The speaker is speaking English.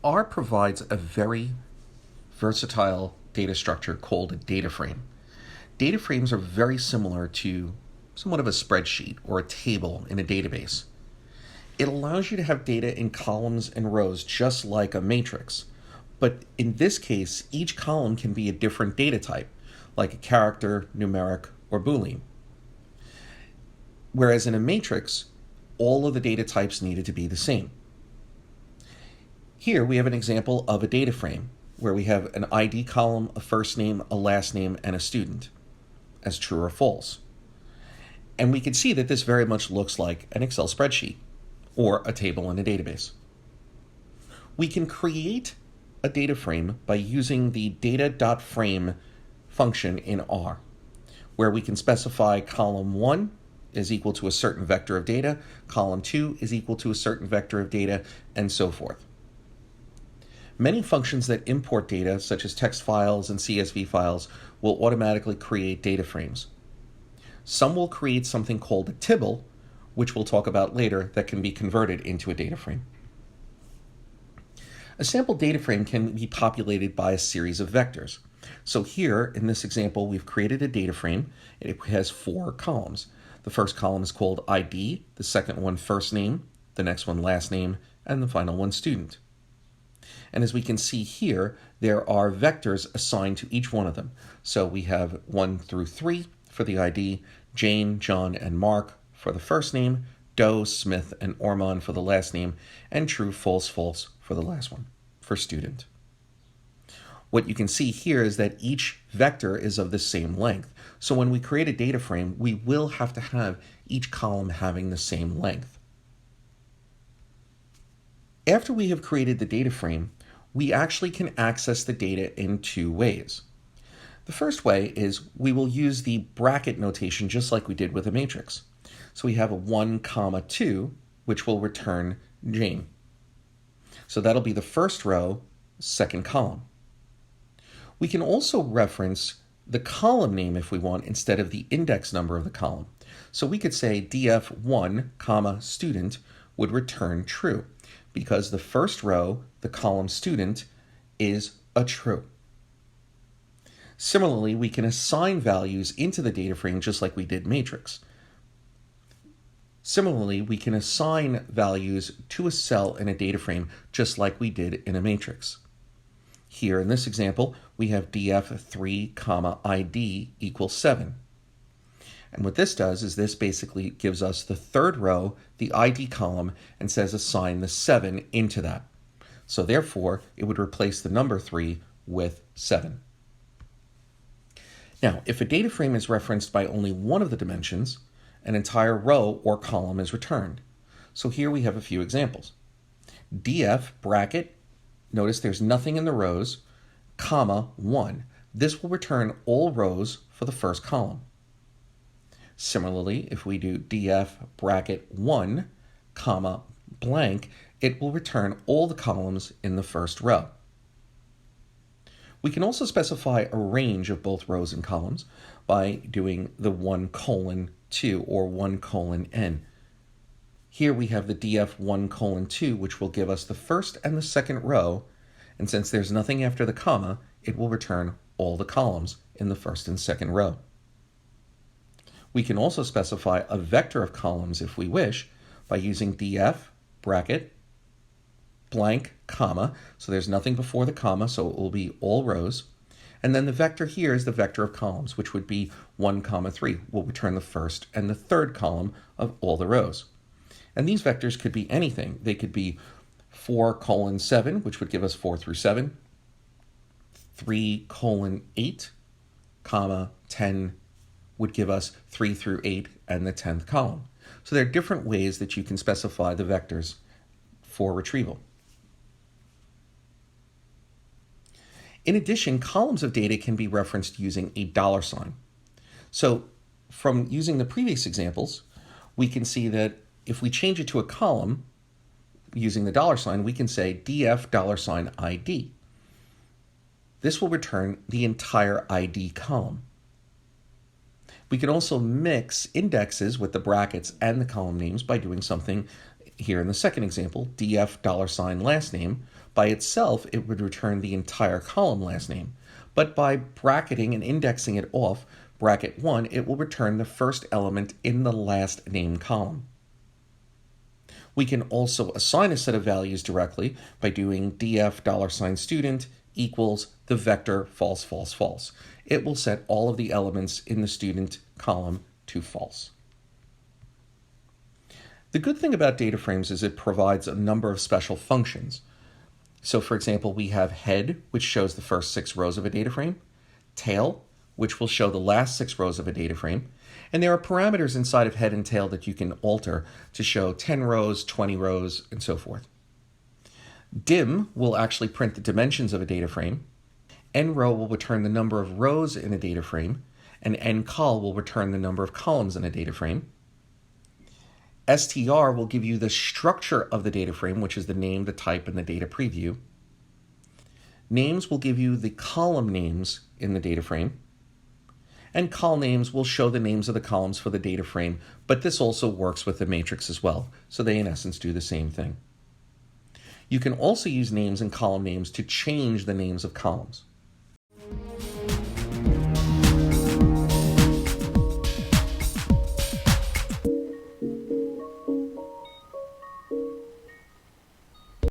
R provides a very versatile data structure called a data frame. Data frames are very similar to somewhat of a spreadsheet or a table in a database. It allows you to have data in columns and rows just like a matrix. But in this case, each column can be a different data type, like a character, numeric, or Boolean. Whereas in a matrix, all of the data types needed to be the same. Here we have an example of a data frame where we have an ID column, a first name, a last name, and a student as true or false. And we can see that this very much looks like an Excel spreadsheet or a table in a database. We can create a data frame by using the data.frame function in R, where we can specify column 1 is equal to a certain vector of data, column 2 is equal to a certain vector of data, and so forth. Many functions that import data, such as text files and CSV files, will automatically create data frames. Some will create something called a tibble, which we'll talk about later, that can be converted into a data frame. A sample data frame can be populated by a series of vectors. So here, in this example, we've created a data frame. It has 4 columns. The first column is called ID, the second one first name, the next one last name, and the final one student. And as we can see here, there are vectors assigned to each one of them. So we have 1 through 3 for the ID, Jane, John, and Mark for the first name, Doe, Smith, and Ormond for the last name, and true, false, false for the last one, for student. What you can see here is that each vector is of the same length. So when we create a data frame, we will have to have each column having the same length. After we have created the data frame, we actually can access the data in 2 ways. The first way is we will use the bracket notation just like we did with a matrix. So we have a 1, 2, which will return Jane. So that'll be the first row, second column. We can also reference the column name if we want instead of the index number of the column. So we could say df1, student would return true because the first row, the column student, is a true. Similarly, we can assign values into the data frame just like we did matrix. Similarly, we can assign values to a cell in a data frame just like we did in a matrix. Here in this example, we have df3, ID equals 7. And what this does is this basically gives us the third row, the ID column, and says assign the 7 into that. So therefore, it would replace the number 3 with 7. Now, if a data frame is referenced by only one of the dimensions, an entire row or column is returned. So here we have a few examples. df bracket, notice there's nothing in the rows, 1. This will return all rows for the first column. Similarly, if we do df bracket 1, blank, it will return all the columns in the first row. We can also specify a range of both rows and columns by doing the 1:2 or 1:n. Here we have the df1:2, which will give us the first and the second row, and since there's nothing after the comma, it will return all the columns in the first and second row. We can also specify a vector of columns if we wish by using df bracket blank, so there's nothing before the comma, so it will be all rows. And then the vector here is the vector of columns, which would be 1, 3, will return the first and the third column of all the rows. And these vectors could be anything. They could be 4:7, which would give us 4 through 7, 3:8, 10 would give us 3 through 8 and the 10th column. So there are different ways that you can specify the vectors for retrieval. In addition, columns of data can be referenced using a $sign. So from using the previous examples, we can see that if we change it to a column using the $sign, we can say df $ID. This will return the entire ID column. We can also mix indexes with the brackets and the column names by doing something here in the second example, df $last name, By itself, it would return the entire column last name, but by bracketing and indexing it off, bracket 1, it will return the first element in the last name column. We can also assign a set of values directly by doing df $student equals the vector false, false, false. It will set all of the elements in the student column to false. The good thing about data frames is it provides a number of special functions. So for example, we have head, which shows the first 6 rows of a data frame, tail, which will show the last 6 rows of a data frame, and there are parameters inside of head and tail that you can alter to show 10 rows, 20 rows, and so forth. Dim will actually print the dimensions of a data frame, nrow will return the number of rows in a data frame, and ncol will return the number of columns in a data frame. str will give you the structure of the data frame, which is the name, the type, and the data preview. Names will give you the column names in the data frame. And col names will show the names of the columns for the data frame, but this also works with the matrix as well, so they in essence do the same thing. You can also use names and column names to change the names of columns.